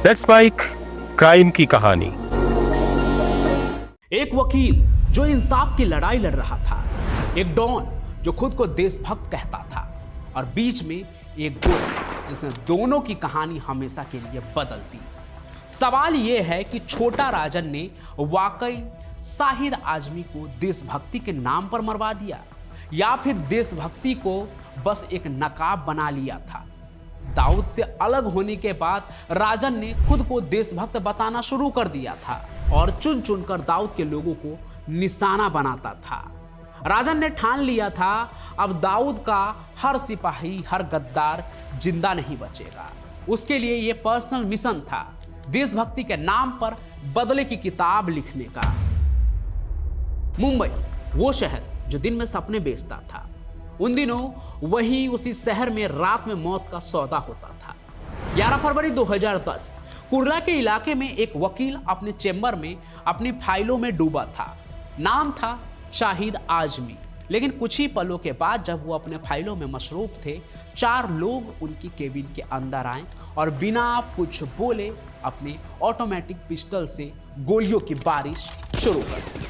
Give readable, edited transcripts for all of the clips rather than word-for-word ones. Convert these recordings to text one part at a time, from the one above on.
Let's spike crime की कहानी। एक वकील जो इंसाफ की लड़ाई लड़ रहा था, एक डॉन जो खुद को देशभक्त कहता था, और बीच में एक गुट जिसने दोनों की कहानी हमेशा के लिए बदल दी। सवाल यह है कि छोटा राजन ने वाकई शाहिद आजमी को देशभक्ति के नाम पर मरवा दिया, या फिर देशभक्ति को बस एक नकाब बना लिया था। दाऊद से अलग होने के बाद राजन ने खुद को देशभक्त बताना शुरू कर दिया था और चुन चुनकर दाऊद के लोगों को निशाना बनाता था। राजन ने ठान लिया था अब दाऊद का हर सिपाही, हर गद्दार जिंदा नहीं बचेगा। उसके लिए यह पर्सनल मिशन था, देशभक्ति के नाम पर बदले की किताब लिखने का। मुंबई, वो शहर जो दिन में सपने बेचता था, उन दिनों वहीं उसी शहर में रात में मौत का सौदा होता था। 11 फरवरी 2010 कुर्ला के इलाके में एक वकील अपने चेंबर में अपनी फाइलों में डूबा था। नाम था शाहिद आजमी। लेकिन कुछ ही पलों के बाद जब वो अपने फाइलों में मसरूफ थे, 4 लोग उनकी केबिन के अंदर आए और बिना कुछ बोले अपने ऑटोमेटिक पिस्टल से गोलियों की बारिश शुरू कर दी।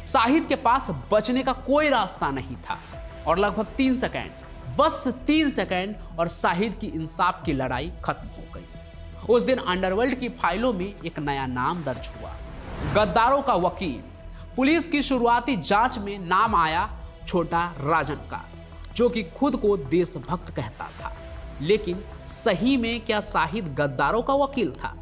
शाहिद के पास बचने का कोई रास्ता नहीं था और लगभग 3 सेकंड, बस 3 सेकंड, और शाहिद की इंसाफ की लड़ाई खत्म हो गई। उस दिन अंडरवर्ल्ड की फाइलों में एक नया नाम दर्ज हुआ, गद्दारों का वकील। पुलिस की शुरुआती जांच में नाम आया छोटा राजन का, जो कि खुद को देशभक्त कहता था। लेकिन सही में क्या शाहिद गद्दारों का वकील था,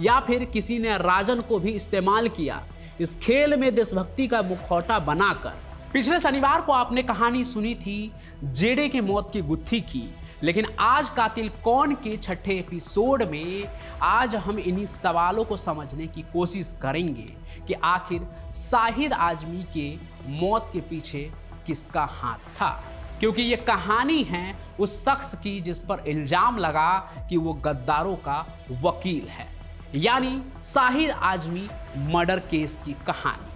या फिर किसी ने राजन को भी इस्तेमाल किया इस खेल में देशभक्ति का मुखौटा बनाकर? पिछले शनिवार को आपने कहानी सुनी थी जेडे के मौत की गुत्थी की, लेकिन आज कातिल कौन के छठे एपिसोड में आज हम इन्हीं सवालों को समझने की कोशिश करेंगे कि आखिर शाहिद आजमी के मौत के पीछे किसका हाथ था। क्योंकि ये कहानी है उस शख्स की जिस पर इल्जाम लगा कि वो गद्दारों का वकील है, यानी शाहिद आजमी मर्डर केस की कहानी।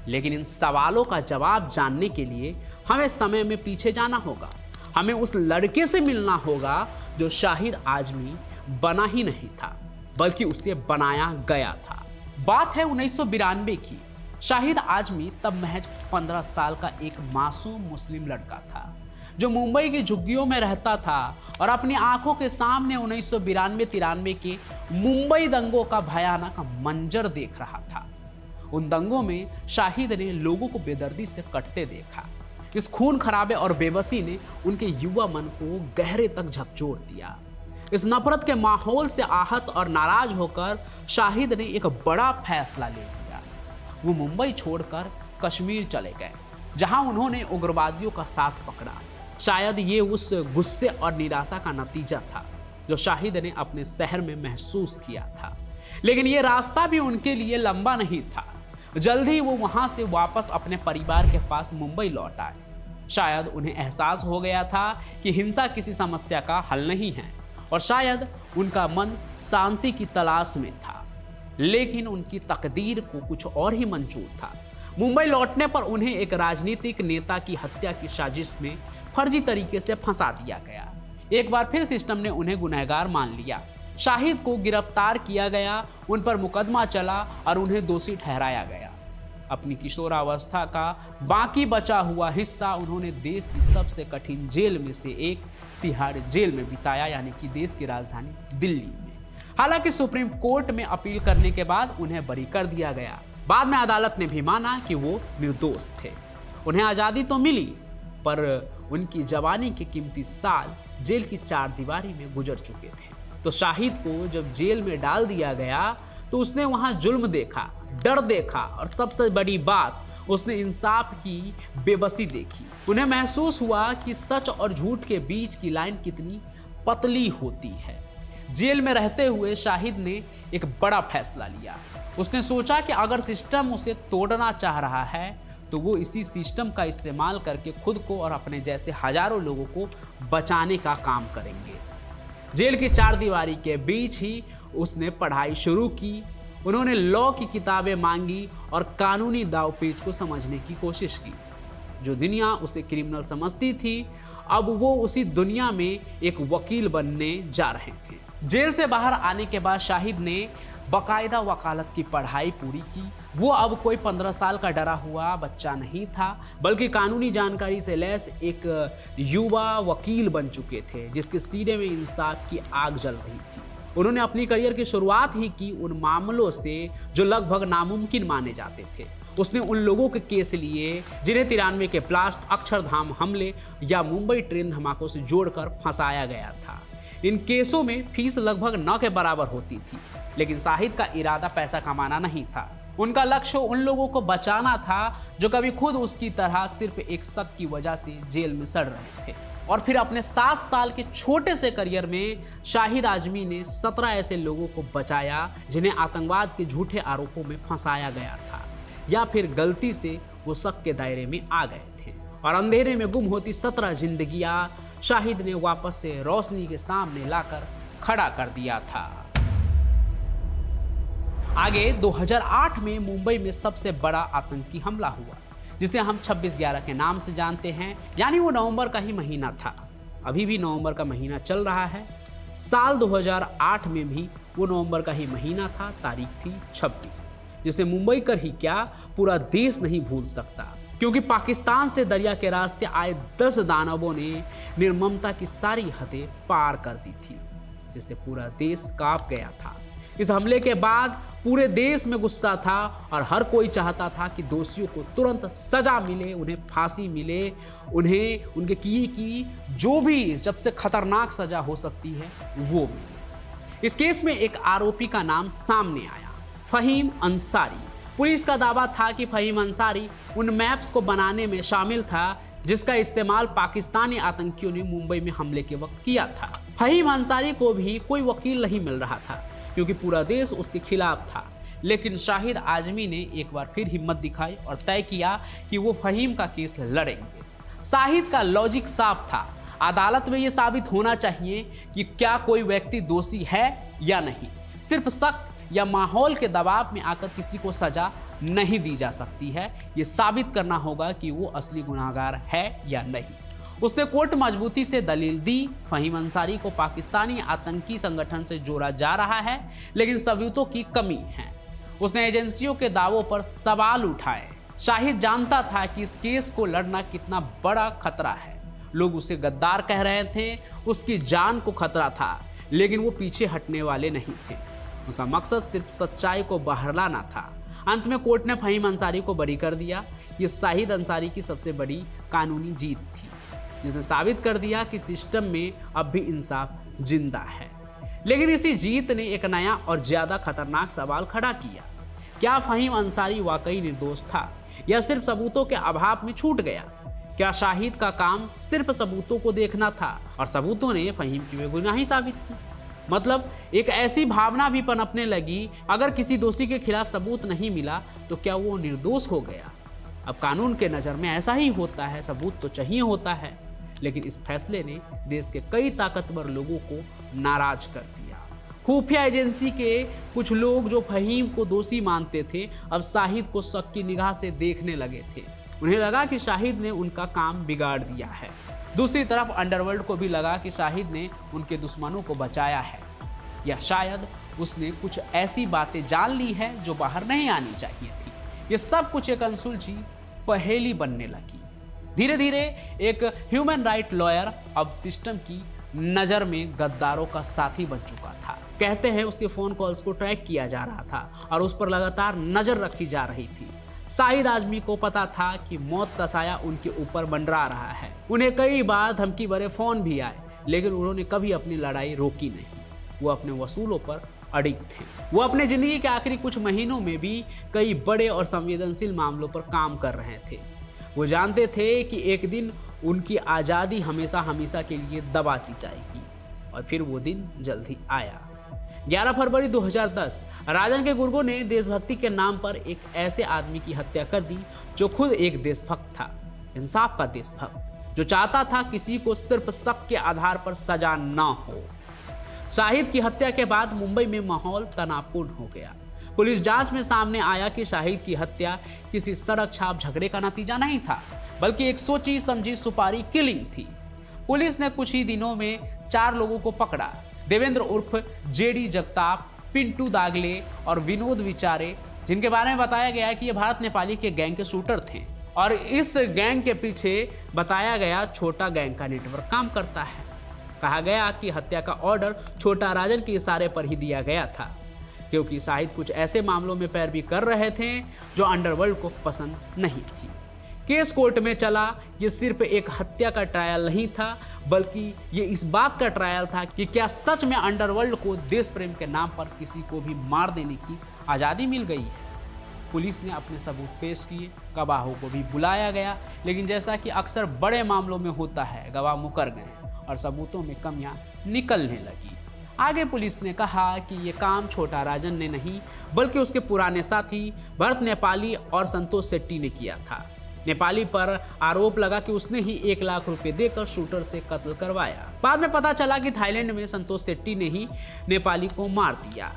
लेकिन इन सवालों का जवाब जानने के लिए हमें समय में पीछे जाना होगा। हमें उस लड़के से मिलना होगा जो शाहिद आजमी बना ही नहीं था, बल्कि उसे बनाया गया था। बात है 1992 की। शाहिद आजमी तब महज 15 साल का एक मासूम मुस्लिम लड़का था जो मुंबई की झुग्गियों में रहता था और अपनी आंखों के सामने 1992-93 के मुंबई दंगों का भयानक मंजर देख रहा था। उन दंगों में शाहिद ने लोगों को बेदर्दी से कटते देखा। इस खून खराबे और बेबसी ने उनके युवा मन को गहरे तक झकझोर दिया। इस नफरत के माहौल से आहत और नाराज होकर शाहिद ने एक बड़ा फैसला ले लिया। वो मुंबई छोड़कर कश्मीर चले गए, जहां उन्होंने उग्रवादियों का साथ पकड़ा। शायद ये उस गुस्से और निराशा का नतीजा था जो शाहिद ने अपने शहर में महसूस किया था। लेकिन ये रास्ता भी उनके लिए लंबा नहीं था। जल्द ही वो वहां से वापस अपने परिवार के पास मुंबई लौट आए। शायद उन्हें एहसास हो गया था कि हिंसा किसी समस्या का हल नहीं है, और शायद उनका मन शांति की तलाश में था। लेकिन उनकी तकदीर को कुछ और ही मंजूर था। मुंबई लौटने पर उन्हें एक राजनीतिक नेता की हत्या की साजिश में फर्जी तरीके से फंसा दिया गया। एक बार फिर सिस्टम ने उन्हें गुनहगार मान लिया। शाहिद को गिरफ्तार किया गया, उन पर मुकदमा चला और उन्हें दोषी ठहराया गया। अपनी किशोरावस्था का बाकी बचा हुआ हिस्सा उन्होंने देश की सबसे कठिन जेल में से एक तिहाड़ जेल में बिताया, यानी कि देश की राजधानी दिल्ली में। हालांकि सुप्रीम कोर्ट में अपील करने के बाद उन्हें बरी कर दिया गया। बाद में अदालत ने भी माना कि वो निर्दोष थे। उन्हें आज़ादी तो मिली, पर उनकी जवानी के कीमती साल जेल की 4 दीवारी में गुजर चुके थे। तो शाहिद को जब जेल में डाल दिया गया तो उसने वहां जुल्म देखा, डर देखा, और सबसे बड़ी बात, उसने इंसाफ की बेबसी देखी। उन्हें महसूस हुआ कि सच और झूठ के बीच की लाइन कितनी पतली होती है। जेल में रहते हुए शाहिद ने एक बड़ा फैसला लिया। उसने सोचा कि अगर सिस्टम उसे तोड़ना चाह रहा है तो वो इसी सिस्टम का इस्तेमाल करके खुद को और अपने जैसे हजारों लोगों को बचाने का काम करेंगे। जेल की 4 दीवारी के बीच ही उसने पढ़ाई शुरू की। उन्होंने लॉ की किताबें मांगी और कानूनी दावपेच को समझने की कोशिश की। जो दुनिया उसे क्रिमिनल समझती थी, अब वो उसी दुनिया में एक वकील बनने जा रहे थे। जेल से बाहर आने के बाद शाहिद ने बाकायदा वकालत की पढ़ाई पूरी की। वो अब कोई 15 साल का डरा हुआ बच्चा नहीं था, बल्कि कानूनी जानकारी से लैस एक युवा वकील बन चुके थे जिसके सीने में इंसाफ की आग जल रही थी। उन्होंने अपनी करियर की शुरुआत ही की उन मामलों से जो लगभग नामुमकिन माने जाते थे। उसने उन लोगों के केस लिए जिन्हें 93 के ब्लास्ट, अक्षरधाम हमले या मुंबई ट्रेन धमाकों से जोड़कर फंसाया गया था। इन केसों में फीस लगभग 9 के बराबर होती थी, लेकिन शाहिद का इरादा पैसा कमाना नहीं था। उनका लक्ष्य उन लोगों को बचाना था जो कभी खुद उसकी तरह सिर्फ एक शक की वजह से जेल में सड़ रहे थे। और फिर अपने 7 साल के छोटे से करियर में शाहिद आजमी ने 17 ऐसे लोगों को बचाया जिन्हें आतंकवाद के झूठे आरोपों में फंसाया गया था, या फिर गलती से वो शक के दायरे में आ गए थे। और अंधेरे में गुम होती 17 जिंदगियां शाहिद ने वापस से रोशनी के सामने लाकर खड़ा कर दिया था। आगे 2008 में मुंबई में सबसे बड़ा आतंकी हमला हुआ, जिसे हम 26/11 के नाम से जानते हैं, यानी वो नवंबर का ही महीना था। अभी भी नवंबर का महीना चल रहा है। साल 2008 में भी वो नवंबर का ही महीना था, तारीख थी 26, जिसे मुंबई कर ही क्या पूरा देश नहीं भूल सकता, क्योंकि पाकिस्तान से दरिया के रास्ते आए 10 दानवों ने निर्ममता की सारी हदें पार कर दी थी, जिससे पूरा देश कांप गया था। इस हमले के बाद पूरे देश में गुस्सा था और हर कोई चाहता था कि दोषियों को तुरंत सजा मिले, उन्हें फांसी मिले, उन्हें उनके किए की जो भी सबसे खतरनाक सजा हो सकती है वो मिले। इस केस में एक आरोपी का नाम सामने आया, फहीम अंसारी। पुलिस का दावा था कि फहीम अंसारी उन मैप्स को बनाने में शामिल था जिसका इस्तेमाल पाकिस्तानी आतंकियों ने मुंबई में हमले के वक्त किया था। फहीम अंसारी को भी कोई वकील नहीं मिल रहा था क्योंकि पूरा देश उसके खिलाफ था, लेकिन शाहिद आजमी ने एक बार फिर हिम्मत दिखाई और तय किया कि वो फहीम का केस लड़ेंगे। शाहिद का लॉजिक साफ था, अदालत में ये साबित होना चाहिए कि क्या कोई व्यक्ति दोषी है या नहीं। सिर्फ शक या माहौल के दबाव में आकर किसी को सजा नहीं दी जा सकती है, ये साबित करना होगा कि वो असली गुनाहगार है या नहीं। उसने कोर्ट मजबूती से दलील दी, फहीम अंसारी को पाकिस्तानी आतंकी संगठन से जोड़ा जा रहा है, लेकिन सबूतों की कमी है। उसने एजेंसियों के दावों पर सवाल उठाए। शाहिद जानता था कि इस केस को लड़ना कितना बड़ा खतरा है। लोग उसे गद्दार कह रहे थे, उसकी जान को खतरा था, लेकिन वो पीछे हटने वाले नहीं थे। उसका मकसद सिर्फ सच्चाई को बाहर लाना था। अंत में कोर्ट ने फहीम अंसारी को बरी कर दिया। ये शाहिद अंसारी की सबसे बड़ी कानूनी जीत थी, जिसने साबित कर दिया कि सिस्टम में अब भी इंसाफ जिंदा है। लेकिन इसी जीत ने एक नया और ज्यादा खतरनाक सवाल खड़ा किया, क्या फहीम अंसारी वाकई निर्दोष था या सिर्फ सबूतों के अभाव में छूट गया? क्या शाहिद का काम सिर्फ सबूतों को देखना था और सबूतों ने फहीम की बेगुनाही साबित की? मतलब एक ऐसी भावना भी पनपने लगी, अगर किसी दोषी के खिलाफ सबूत नहीं मिला तो क्या वो निर्दोष हो गया? अब कानून के नज़र में ऐसा ही होता है, सबूत तो चाहिए होता है, लेकिन इस फैसले ने देश के कई ताकतवर लोगों को नाराज कर दिया। खुफिया एजेंसी के कुछ लोग जो फहीम को दोषी मानते थे, अब शाहिद को शक की निगाह से देखने लगे थे। उन्हें लगा कि शाहिद ने उनका काम बिगाड़ दिया है। दूसरी तरफ अंडरवर्ल्ड को भी लगा कि शाहिद ने उनके दुश्मनों को बचाया है, या शायद उसने कुछ ऐसी बातें जान ली है जो बाहर नहीं आनी चाहिए थी। ये सब कुछ एक अनसुलझी पहेली बनने लगी। धीरे धीरे एक ह्यूमन राइट लॉयर अब सिस्टम की नज़र में गद्दारों का साथी बन चुका था। कहते हैं उसके फ़ोन कॉल्स को ट्रैक किया जा रहा था और उस पर लगातार नज़र रखी जा रही थी। शाहिद आजमी को पता था कि मौत का साया उनके ऊपर मंडरा रहा है। उन्हें कई बार धमकी भरे फ़ोन भी आए, लेकिन उन्होंने कभी अपनी लड़ाई रोकी नहीं। वो अपने वसूलों पर अडिग थे। वो अपने ज़िंदगी के आखिरी कुछ महीनों में भी कई बड़े और संवेदनशील मामलों पर काम कर रहे थे। वो जानते थे कि एक दिन उनकी आज़ादी हमेशा हमेशा के लिए दबा दी जाएगी, और फिर वो दिन जल्द ही आया। 11 फरवरी 2010 राजन के गुर्गों ने देशभक्ति के नाम पर एक ऐसे आदमी की हत्या कर दी जो खुद एक देशभक्त था, इंसाफ का देशभक्त, जो चाहता था किसी को सिर्फ शक के आधार पर सजा न हो। शाहिद की हत्या के बाद मुंबई में माहौल तनावपूर्ण हो गया। पुलिस जांच में सामने आया कि शाहिद की हत्या किसी सड़क छाप झगड़े का नतीजा नहीं था, बल्कि एक सोची समझी सुपारी किलिंग थी। पुलिस ने कुछ ही दिनों में 4 लोगों को पकड़ा, देवेंद्र उर्फ जेडी जगताप, पिंटू दागले और विनोद विचारे, जिनके बारे में बताया गया है कि ये भारत नेपाली के गैंग के शूटर थे और इस गैंग के पीछे बताया गया छोटा गैंग का नेटवर्क काम करता है। कहा गया कि हत्या का ऑर्डर छोटा राजन के इशारे पर ही दिया गया था, क्योंकि शाहिद कुछ ऐसे मामलों में पैरवी कर रहे थे जो अंडरवर्ल्ड को पसंद नहीं थी। केस कोर्ट में चला। ये सिर्फ एक हत्या का ट्रायल नहीं था, बल्कि ये इस बात का ट्रायल था कि क्या सच में अंडरवर्ल्ड को देश प्रेम के नाम पर किसी को भी मार देने की आज़ादी मिल गई है। पुलिस ने अपने सबूत पेश किए, गवाहों को भी बुलाया गया, लेकिन जैसा कि अक्सर बड़े मामलों में होता है, गवाह मुकर गए और सबूतों में कमियां निकलने लगी। आगे पुलिस ने कहा कि ये काम छोटा राजन ने नहीं, बल्कि उसके पुराने साथी भरत नेपाली और संतोष शेट्टी ने किया था। नेपाली पर आरोप लगा कि उसने ही 1 लाख रुपए देकर शूटर से कत्ल करवाया। बाद में पता चला कि थाईलैंड में संतोष शेट्टी ने ही नेपाली को मार दिया।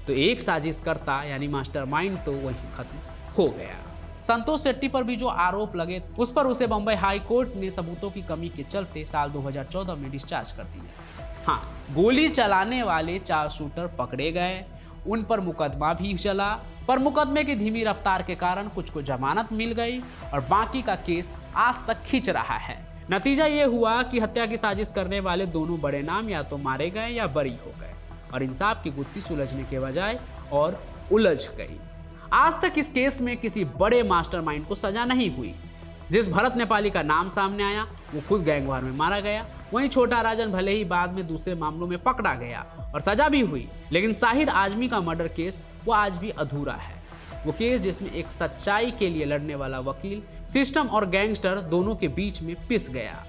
तो एक साजिशकर्ता यानी मास्टरमाइंड तो वहीं खत्म हो गया। संतोष शेट्टी पर भी जो आरोप लगे उस पर उसे बंबई हाई कोर्ट ने सबूतों की कमी के चलते साल 2014 में डिस्चार्ज कर दिया। हाँ, गोली चलाने वाले 4 शूटर पकड़े गए, उन पर मुकदमा भी चला, पर मुकदमे की धीमी रफ्तार के कारण कुछ को जमानत मिल गई और बाकी का केस आज तक खींच रहा है। नतीजा ये हुआ कि हत्या की साजिश करने वाले दोनों बड़े नाम या तो मारे गए या बरी हो गए और इंसाफ की गुत्थी सुलझने के बजाय और उलझ गई। आज तक इस केस में किसी बड़े मास्टरमाइंड को सजा नहीं हुई। जिस भरत नेपाली का नाम सामने आया वो खुद गैंगवार में मारा गया। वहीं छोटा राजन भले ही बाद में दूसरे मामलों में पकड़ा गया और सजा भी हुई, लेकिन शाहिद आजमी का मर्डर केस वो आज भी अधूरा है। वो केस जिसमें एक सच्चाई के लिए लड़ने वाला वकील सिस्टम और गैंगस्टर दोनों के बीच में पिस गया।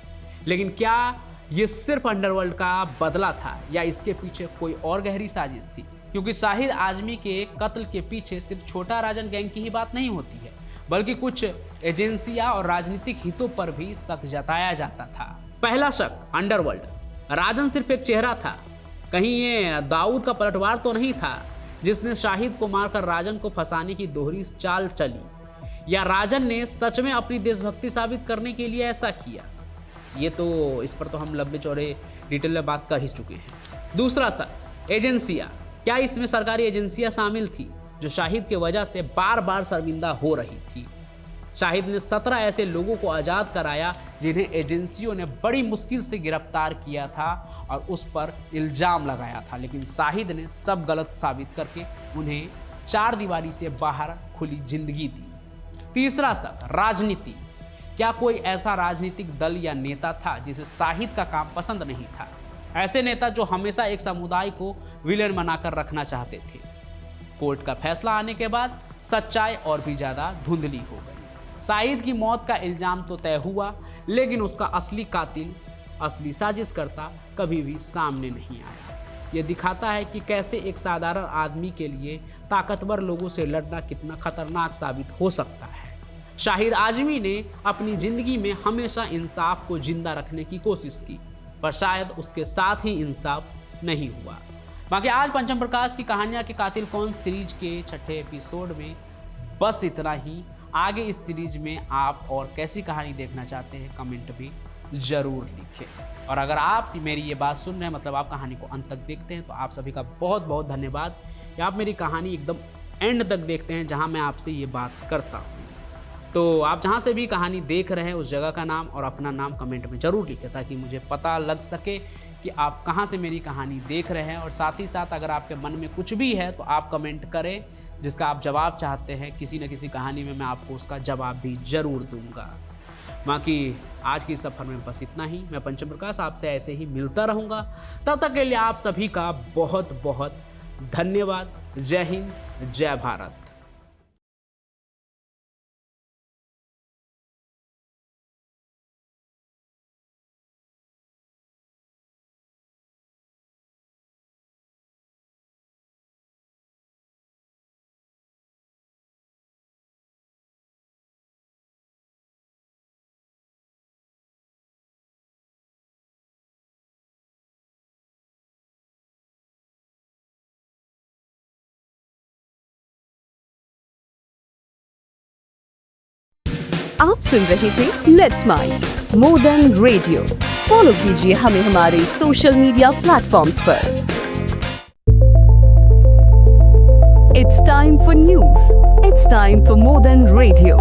लेकिन क्या ये सिर्फ अंडरवर्ल्ड का बदला था या इसके पीछे कोई और गहरी साजिश थी? क्योंकि शाहिद आजमी के कत्ल के पीछे सिर्फ छोटा राजन गैंग की ही बात नहीं होती है, बल्कि कुछ एजेंसियां और राजनीतिक हितों पर भी शक जताया जाता था। पहला शक, अंडरवर्ल्ड। राजन सिर्फ एक चेहरा था, कहीं ये दाऊद का पलटवार तो नहीं था जिसने शाहिद को मारकर राजन को फंसाने की दोहरी चाल चली, या राजन ने सच में अपनी देशभक्ति साबित करने के लिए ऐसा किया। ये तो इस पर तो हम लंबे चौड़े डिटेल में बात कर ही चुके हैं। दूसरा शक, एजेंसियां। क्या इसमें सरकारी एजेंसियां शामिल थी जो शाहिद के वजह से बार बार शर्मिंदा हो रही थी? शाहिद ने 17 ऐसे लोगों को आज़ाद कराया जिन्हें एजेंसियों ने बड़ी मुश्किल से गिरफ्तार किया था और उस पर इल्जाम लगाया था, लेकिन शाहिद ने सब गलत साबित करके उन्हें 4 दीवारी से बाहर खुली जिंदगी दी। तीसरा शक, राजनीति। क्या कोई ऐसा राजनीतिक दल या नेता था जिसे शाहिद का काम पसंद नहीं था? ऐसे नेता जो हमेशा एक समुदाय को विलेन बनाकर रखना चाहते थे। कोर्ट का फैसला आने के बाद सच्चाई और भी ज्यादा धुंधली हो गई। शाहिद की मौत का इल्जाम तो तय हुआ, लेकिन उसका असली कातिल, असली साजिशकर्ता कभी भी सामने नहीं आया। यह दिखाता है कि कैसे एक साधारण आदमी के लिए ताकतवर लोगों से लड़ना कितना खतरनाक साबित हो सकता है। शाहिद आजमी ने अपनी जिंदगी में हमेशा इंसाफ को जिंदा रखने की कोशिश की, पर शायद उसके साथ ही इंसाफ नहीं हुआ। बाकी आज पंचम प्रकाश की कहानियां के कातिल कौन सीरीज के 6ठे एपिसोड में बस इतना ही। आगे इस सीरीज में आप और कैसी कहानी देखना चाहते हैं कमेंट में ज़रूर लिखें। और अगर आप मेरी ये बात सुन रहे हैं, मतलब आप कहानी को अंत तक देखते हैं, तो आप सभी का बहुत बहुत धन्यवाद कि आप मेरी कहानी एकदम एंड तक देखते हैं जहां मैं आपसे ये बात करता हूँ। तो आप जहाँ से भी कहानी देख रहे हैं उस जगह का नाम और अपना नाम कमेंट में ज़रूर लिखें, ताकि मुझे पता लग सके कि आप कहाँ से मेरी कहानी देख रहे हैं। और साथ ही साथ अगर आपके मन में कुछ भी है तो आप कमेंट करें जिसका आप जवाब चाहते हैं। किसी न किसी कहानी में मैं आपको उसका जवाब भी ज़रूर दूंगा। बाकी आज की सफ़र में बस इतना ही। मैं पंचम प्रकाश आपसे ऐसे ही मिलता रहूँगा। तब तक के लिए आप सभी का बहुत बहुत धन्यवाद। जय हिंद, जय भारत। आप सुन रहे थे let's mind more than radio. Follow कीजिए हमें हमारे सोशल मीडिया प्लेटफॉर्म्स पर। It's time for news. It's time for more than radio.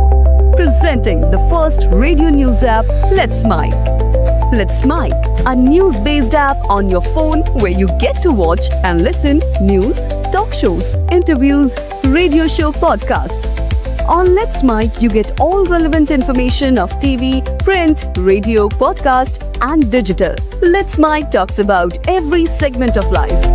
Presenting the first radio news app, Let's Mic. Let's Mic, a news-based app on your phone where you get to watch and listen news, talk shows, interviews, radio show podcasts. On Let's Mic, you get all relevant information of TV, print, radio, podcast, and digital. Let's Mic talks about every segment of life.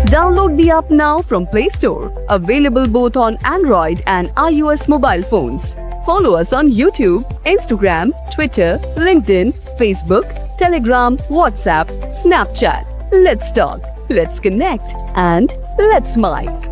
Download the app now from Play Store. Available both on Android and iOS mobile phones. Follow us on YouTube, Instagram, Twitter, LinkedIn, Facebook, Telegram, WhatsApp, Snapchat. Let's talk, let's connect, and let's mic.